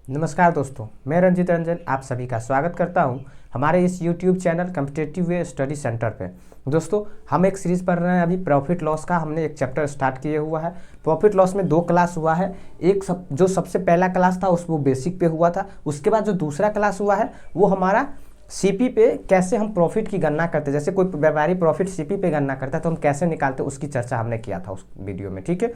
नमस्कार दोस्तों, मैं रंजित रंजन आप सभी का स्वागत करता हूं हमारे इस YouTube channel competitive way study centre पे। दोस्तों, हम एक सीरीज़ पढ़ रहे हैं अभी प्रॉफिट लॉस का। हमने एक चैप्टर स्टार्ट किए हुआ है। प्रॉफिट लॉस में 2 क्लास हुआ है। जो सबसे पहला क्लास था वो बेसिक पे हुआ था। उसके बाद जो दूसरा क्लास हुआ है वो हमारा सीपी पे कैसे हम प्रॉफिट की गणना करते हैं। जैसे कोई व्यापारी प्रॉफिट सीपी पे गणना करता है तो हम कैसे निकालते हैं, उसकी चर्चा हमने किया था उस वीडियो में। ठीक है,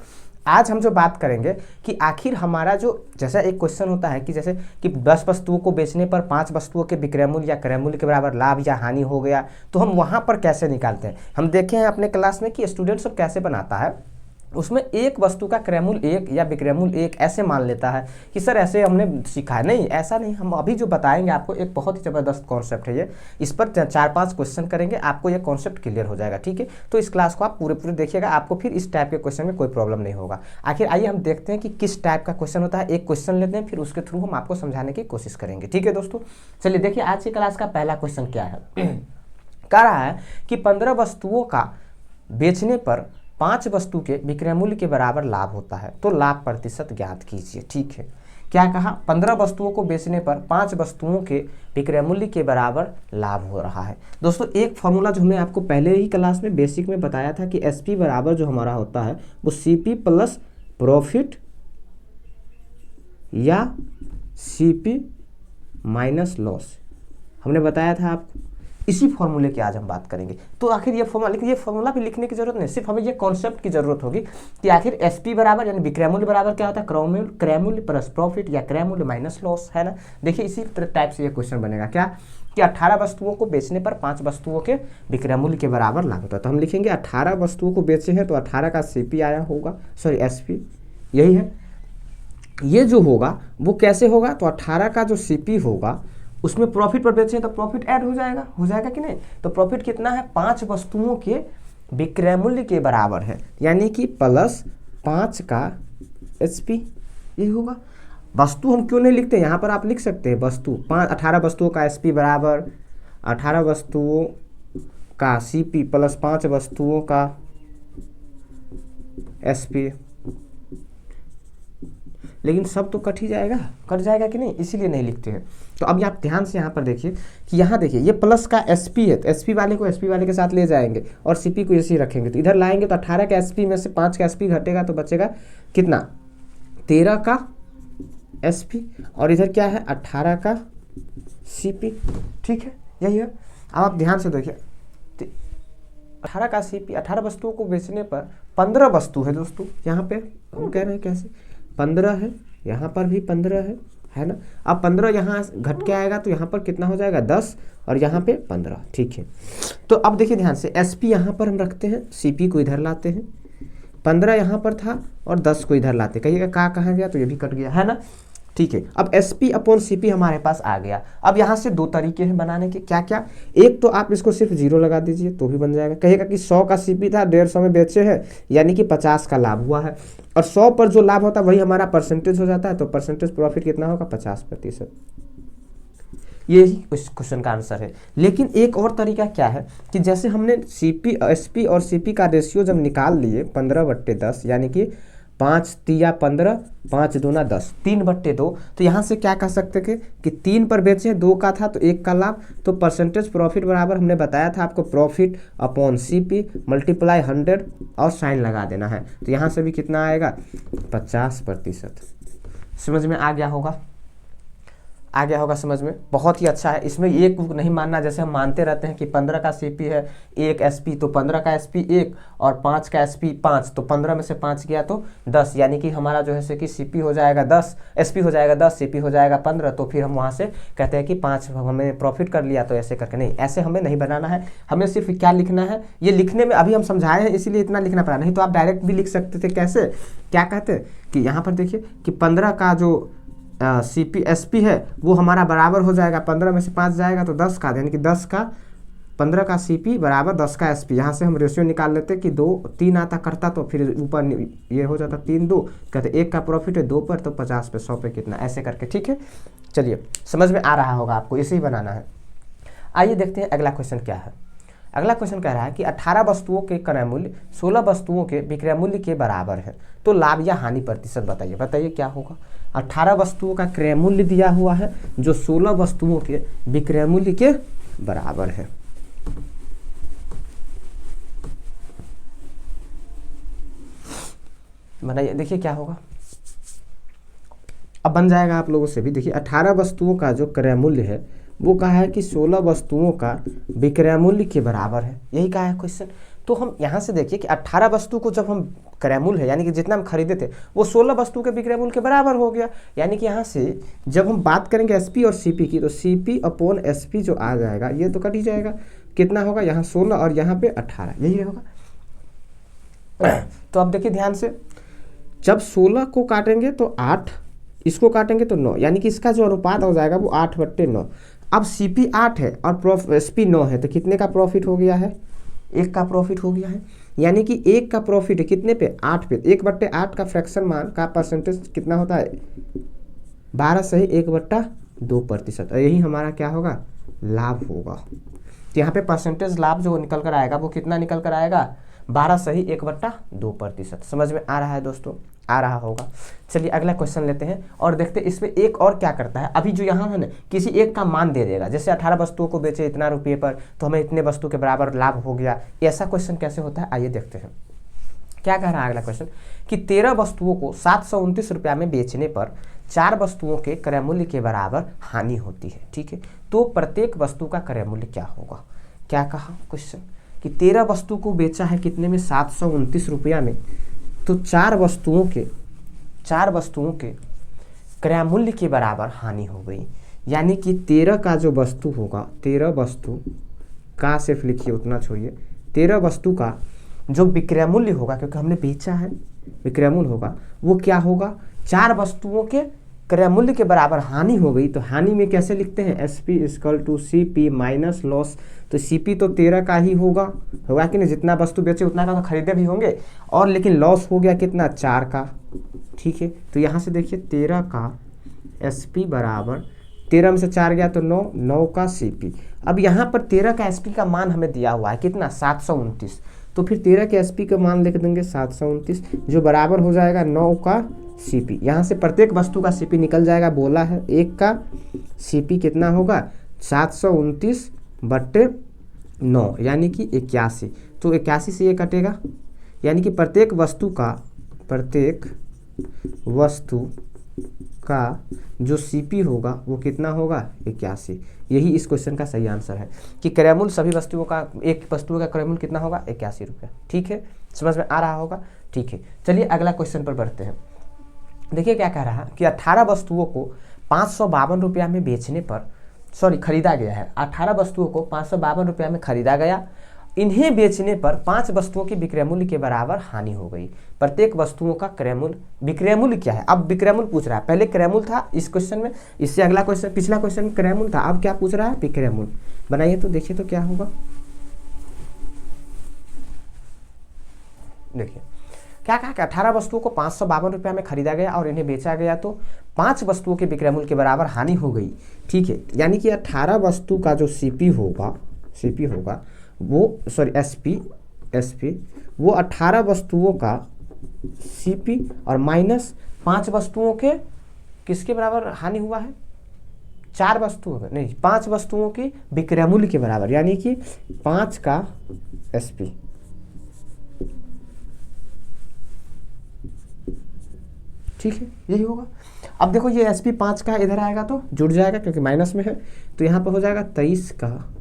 आज हम जो बात करेंगे कि आखिर हमारा जो जैसा एक क्वेश्चन होता है कि जैसे कि 10 वस्तुओं को बेचने पर 5 वस्तुओं के विक्रय मूल्य या क्रय मूल्य के बराबर लाभ या हानि हो गया, तो हम वहाँ पर कैसे निकालते हैं। हम देखे हैं अपने क्लास में कि स्टूडेंट सब कैसे बनाता है। उसमें एक वस्तु का क्रय मूल्य 1 या विक्रय मूल्य 1 ऐसे मान लेता है कि सर ऐसे हमने सीखा है। नहीं, ऐसा नहीं। हम अभी जो बताएंगे आपको एक बहुत ही ज़बरदस्त कॉन्सेप्ट है ये। इस पर 4-5 क्वेश्चन करेंगे, आपको ये कॉन्सेप्ट क्लियर हो जाएगा। ठीक है, तो इस क्लास को आप पूरे देखिएगा, आपको फिर इस टाइप के क्वेश्चन में कोई प्रॉब्लम नहीं होगा। आखिर आइए हम देखते हैं कि किस टाइप का क्वेश्चन होता है। एक क्वेश्चन लेते हैं, फिर उसके थ्रू हम आपको समझाने की कोशिश करेंगे। ठीक है दोस्तों, चलिए देखिए आज की क्लास का पहला क्वेश्चन क्या है। कह रहा है कि 15 वस्तुओं का बेचने पर 5 वस्तु के विक्रय मूल्य के बराबर लाभ होता है, तो लाभ प्रतिशत ज्ञात कीजिए। ठीक है, क्या कहा, 15 वस्तुओं को बेचने पर 5 वस्तुओं के विक्रय मूल्य के बराबर लाभ हो रहा है। दोस्तों, एक फॉर्मूला जो हमने आपको पहले ही क्लास में बेसिक में बताया था कि एसपी बराबर जो हमारा होता है वो सीपी प्लस प्रॉफिट या सीपी माइनस लॉस, हमने बताया था आपको। इसी फॉर्मूले की आज हम बात करेंगे। तो आखिर ये फॉर्मूला, लेकिन ये फॉर्मूला भी लिखने की जरूरत नहीं, सिर्फ हमें ये कॉन्सेप्ट की जरूरत होगी कि आखिर एसपी बराबर यानी विक्रय मूल्य बराबर क्या होता है, क्रय मूल्य प्लस प्रॉफिट या क्रय मूल्य माइनस लॉस, है ना। देखिए इसी टाइप से ये क्वेश्चन बनेगा क्या कि 18 वस्तुओं को बेचने पर 5 वस्तुओं के विक्रय मूल्य के बराबर लाभ होता है। तो हम लिखेंगे 18 वस्तुओं को बेचे हैं तो 18 का सीपी आया होगा, सॉरी एसपी, यही है। ये जो होगा वो कैसे होगा, तो 18 का जो सीपी होगा उसमें प्रॉफिट पर बेचे तो प्रॉफिट ऐड हो जाएगा कि नहीं। तो प्रॉफिट कितना है, 5 वस्तुओं के विक्रय मूल्य के बराबर है, यानी कि प्लस 5 का एचपी, ये होगा। वस्तु हम क्यों नहीं लिखते, यहाँ पर आप लिख सकते हैं वस्तु 18 वस्तुओं का एसपी बराबर 18 वस्तुओं का सीपी प्लस 5 वस्तुओं का एसपी। लेकिन सब तो कट जाएगा कि नहीं, इसीलिए नहीं लिखते हैं। तो अब आप ध्यान से यहाँ पर देखिए कि यहाँ देखिए ये प्लस का एसपी है, तो एसपी वाले को एसपी वाले के साथ ले जाएंगे और सीपी को ऐसे ही रखेंगे। तो इधर लाएंगे तो 18 का एसपी में से 5 का एसपी घटेगा तो बचेगा कितना, 13 का एसपी, और इधर क्या है 18 का सीपी। ठीक है, यही है। अब आप ध्यान से देखिए 18 का सीपी, 18 वस्तुओं को बेचने पर 15 वस्तु है दोस्तों। यहाँ पे हम कह रहे हैं कैसे 15 है, यहाँ पर भी 15 है ना। अब 15 यहाँ घट के आएगा तो यहाँ पर कितना हो जाएगा 10 और यहाँ पे 15। ठीक है, तो अब देखिए ध्यान से एसपी यहाँ पर हम रखते हैं, सीपी को इधर लाते हैं, 15 यहाँ पर था और 10 को इधर लाते। कहिएगा कहाँ गया, तो ये भी कट गया, है ना। ठीक है, अब एसपी अपॉन सीपी हमारे पास आ गया। अब यहाँ से 2 तरीके हैं बनाने के, क्या क्या। एक तो आप इसको सिर्फ 0 लगा दीजिए तो भी बन जाएगा। कहिएगा कि 100 का सीपी था, 150 में बेचे हैं, यानी कि 50 का लाभ हुआ है। और 100 पर जो लाभ होता है वही हमारा परसेंटेज हो जाता है, तो परसेंटेज प्रॉफिट कितना होगा, 50%। ये उस क्वेश्चन का आंसर है। लेकिन एक और तरीका क्या है कि जैसे हमने सीपी, एसपी और सीपी का रेशियो जब निकाल लिए 15/10, यानी कि 5 तिया 15, 5 दूना 10, 3/2, तो यहाँ से क्या कह सकते थे कि 3 पर बेचे, 2 का था तो 1 का लाभ। तो परसेंटेज प्रॉफिट बराबर हमने बताया था आपको प्रॉफिट अपॉन सीपी मल्टीप्लाई 100 और साइन लगा देना है। तो यहाँ से भी कितना आएगा 50%। समझ में आ गया होगा समझ में, बहुत ही अच्छा है। इसमें एक नहीं मानना, जैसे हम मानते रहते हैं कि 15 का सीपी है, 1 एसपी, तो 15 का एसपी 1 और 5 का एसपी 5, तो 15 में से 5 गया तो 10, यानी कि हमारा जो है कि सीपी हो जाएगा 10, एसपी हो जाएगा 10, सीपी हो जाएगा 15। तो फिर हम वहाँ से कहते हैं कि 5 हमने प्रॉफिट कर लिया, तो ऐसे करके नहीं, ऐसे हमें नहीं बनाना है। हमें सिर्फ क्या लिखना है, ये लिखने में अभी हम समझाए हैं इसीलिए इतना लिखना पड़ा, नहीं तो आप डायरेक्ट भी लिख सकते थे। कैसे, क्या कहते कि यहाँ पर देखिए कि 15 का जो सीपी एसपी है वो हमारा बराबर हो जाएगा, 15 में से 5 जाएगा तो 10 का, यानी कि 15 का सीपी बराबर 10 का एसपी। यहाँ से हम रेशियो निकाल लेते कि 2 3 आता करता तो फिर ऊपर ये हो जाता 3 2, कहते 1 का प्रॉफिट है 2 पर, तो 50 पे 100 पे कितना, ऐसे करके। ठीक है, चलिए समझ में आ रहा होगा आपको, इसे ही बनाना है। आइए देखते हैं अगला क्वेश्चन क्या है। अगला क्वेश्चन कह रहा है कि 18 वस्तुओं के क्रय मूल्य 16 वस्तुओं के विक्रय मूल्य के बराबर है, तो लाभ या हानि प्रतिशत बताइए। बताइए क्या होगा। 18 वस्तुओं का क्रय मूल्य दिया हुआ है जो 16 वस्तुओं के विक्रय मूल्य के बराबर है। बनाइए, देखिए क्या होगा। अब बन जाएगा आप लोगों से भी। देखिए 18 वस्तुओं का जो क्रय मूल्य है वो कहा है कि 16 वस्तुओं का विक्रय मूल्य के बराबर है, यही कहा है क्वेश्चन। तो हम यहाँ से देखिए कि 18 वस्तु को जब हम क्रय मूल्य है यानी कि जितना हम खरीदे थे वो 16 वस्तु के विक्रय मूल्य के बराबर हो गया। यानी कि यहाँ से जब हम बात करेंगे एसपी और सीपी की, तो सीपी अपॉन एसपी जो आ जाएगा ये तो कट ही जाएगा। कितना होगा, यहाँ 16 और यहाँ पे 18, यही होगा। तो अब देखिए ध्यान से, जब 16 को काटेंगे तो 8, इसको काटेंगे तो 9, यानी कि इसका जो अनुपात हो जाएगा वो 8/9। अब सीपी 8 है और एसपी 9 है, तो कितने का प्रॉफिट हो गया है, 1 का प्रॉफिट हो गया है। यानी कि 1 का प्रॉफिट है कितने पे, 8 पे। 1/8 का फ्रैक्शन मान का परसेंटेज कितना होता है, 12 सही 1/2%। और यही हमारा क्या होगा, लाभ होगा। तो यहाँ पे परसेंटेज लाभ जो निकल कर आएगा वो कितना निकल कर आएगा, 12 सही 1/2%। समझ में आ रहा है दोस्तों, आ रहा होगा। चलिए अगला क्वेश्चन लेते हैं और देखते हैं इसमें एक और क्या करता है। अभी जो यहाँ है ना, किसी एक का मान दे देगा, जैसे 18 वस्तुओं को बेचे इतना रुपये पर तो हमें इतने वस्तु के बराबर लाभ हो गया। ऐसा क्वेश्चन कैसे होता है, आइए देखते हैं क्या कह रहा है अगला क्वेश्चन कि 13 वस्तुओं को 729 रुपया में बेचने पर 4 वस्तुओं के क्रय मूल्य के बराबर हानि होती है। ठीक है, तो प्रत्येक वस्तु का क्रय मूल्य क्या होगा। क्या कहा क्वेश्चन कि 13 वस्तु को बेचा है कितने में, 729 रुपया में, तो 4 वस्तुओं के क्रय मूल्य के बराबर हानि हो गई। यानी कि 13 का जो वस्तु होगा, 13 वस्तु का सिर्फ लिखिए उतना छोड़िए, 13 वस्तु का जो विक्रय मूल्य होगा, क्योंकि हमने बेचा है विक्रय मूल्य होगा, वो क्या होगा, 4 वस्तुओं के क्रय मूल्य के बराबर हानि हो गई। तो हानि में कैसे लिखते हैं, SP equal to CP minus loss. तो सीपी तो 13 का ही होगा कि नहीं, जितना वस्तु बेचे उतना का तो खरीदे भी होंगे, और लेकिन लॉस हो गया कितना, 4 का। ठीक है, तो यहाँ से देखिए 13 का एसपी बराबर 13 में से 4 गया तो 9, 9 का सीपी। अब यहाँ पर 13 का एसपी का मान हमें दिया हुआ है कितना, 729। तो फिर 13 के एसपी का मान लिख देंगे 729, जो बराबर हो जाएगा 9 का सीपी। यहाँ से प्रत्येक वस्तु का सीपी निकल जाएगा, बोला है 1 का सीपी कितना होगा, 729/9 यानी कि 81। तो 81 से ये कटेगा, यानी कि प्रत्येक वस्तु का जो सीपी होगा वो कितना होगा, 81। यही इस क्वेश्चन का सही आंसर है कि क्रय मूल्य सभी वस्तुओं का, एक वस्तु का क्रय मूल्य कितना होगा, 81 रुपया। ठीक है, समझ में आ रहा होगा। ठीक है, चलिए अगला क्वेश्चन पर बढ़ते हैं। देखिए क्या कह रहा है कि 18 वस्तुओं को 552 रुपया में बेचने पर, खरीदा गया है। 18 वस्तुओं को 552 रुपया में खरीदा गया, इन्हें बेचने पर 5 वस्तुओं के विक्रय मूल्य के बराबर हानि हो गई। प्रत्येक वस्तुओं का क्रय मूल्य, विक्रय मूल्य क्या है, अब विक्रय मूल्य पूछ रहा है। पहले क्रय मूल्य था इस क्वेश्चन में, इससे अगला क्वेश्चन, पिछला क्वेश्चन में क्रय मूल्य था, अब क्या पूछ रहा है, विक्रय मूल्य। बनाइए तो देखिए तो क्या होगा। देखिए क्या कहा कि 18 वस्तुओं को 552 रुपया में खरीदा गया और इन्हें बेचा गया, तो 5 वस्तुओं के विक्रय मूल्य के बराबर हानि हो गई। ठीक है, यानी कि 18 वस्तु का जो सीपी होगा वो एसपी वो 18 वस्तुओं का सीपी और माइनस 5 वस्तुओं के किसके बराबर हानि हुआ है, 4 वस्तुओं का नहीं, 5 वस्तुओं की विक्रय मूल्य के बराबर, यानी कि 5 का एसपी। ठीक है, यही होगा। अब देखो ये एसपी 5 का इधर आएगा तो जुड़ जाएगा क्योंकि माइनस में है, तो यहाँ पर हो जाएगा 23 का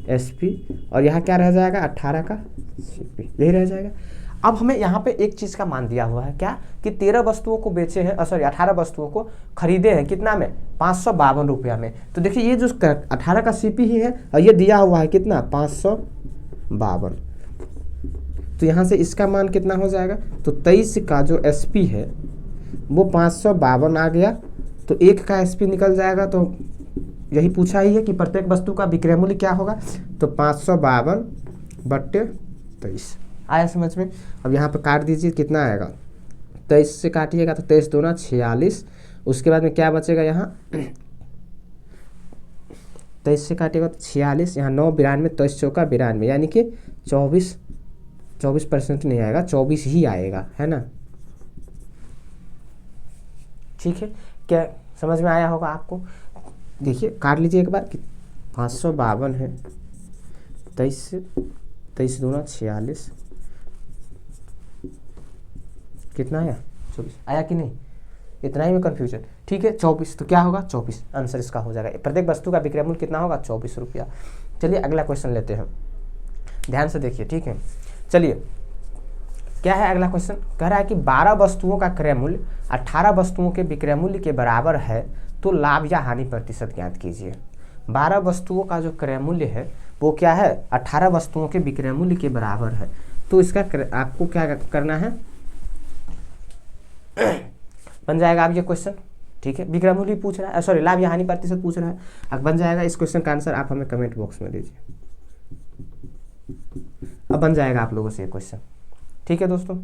एसपी और यहाँ क्या रह जाएगा, 18 का सीपी, यही रह जाएगा। अब हमें यहाँ पे एक चीज़ का मान दिया हुआ है, क्या कि 13 वस्तुओं को बेचे हैं, 18 वस्तुओं को खरीदे हैं कितना में, 552 रुपया में। तो देखिए ये जो 18 का सीपी ही है और ये दिया हुआ है कितना, 552। तो यहाँ से इसका मान कितना हो जाएगा, तो 23 का जो एसपी है वो 552 आ गया, तो 1 का एसपी निकल जाएगा। तो यही पूछा ही है कि प्रत्येक वस्तु का विक्रय मूल्य क्या होगा, तो 552/23 आया समझ में। अब यहाँ पे काट दीजिए, कितना आएगा, 23 से काटिएगा तो 23 दूना 46, उसके बाद में क्या बचेगा यहाँ 23 से काटेगा तो 46, यहाँ 9 92, 23 चौका 92, यानी कि 24% नहीं आएगा, 24 ही आएगा, है ना। ठीक है, क्या समझ में आया होगा आपको। देखिए काट लीजिए एक बार कि 552 है, 23 दूना 46, कितना आया 24 आया कि नहीं, इतना ही में कन्फ्यूजन। ठीक है 24, तो क्या होगा 24, आंसर इसका हो जाएगा। प्रत्येक वस्तु का विक्रय मूल्य कितना होगा 24 रुपया। चलिए अगला क्वेश्चन लेते हैं, ध्यान से देखिए। ठीक है चलिए क्या है अगला क्वेश्चन, कह रहा है कि 12 वस्तुओं का क्रय मूल्य 18 वस्तुओं के विक्रय मूल्य के बराबर है, तो लाभ या हानि प्रतिशत ज्ञात कीजिए। 12 वस्तुओं का जो क्रय मूल्य है वो क्या है 18 वस्तुओं के विक्रय मूल्य के बराबर है, तो इसका आपको क्या करना है, बन जाएगा आप ये क्वेश्चन। ठीक है विक्रय मूल्य पूछ रहा है, सॉरी लाभ या हानि प्रतिशत पूछ रहा है, अब बन जाएगा। इस क्वेश्चन का आंसर आप हमें कमेंट बॉक्स में दीजिए, अब बन जाएगा आप लोगों से ये क्वेश्चन। ठीक है दोस्तों।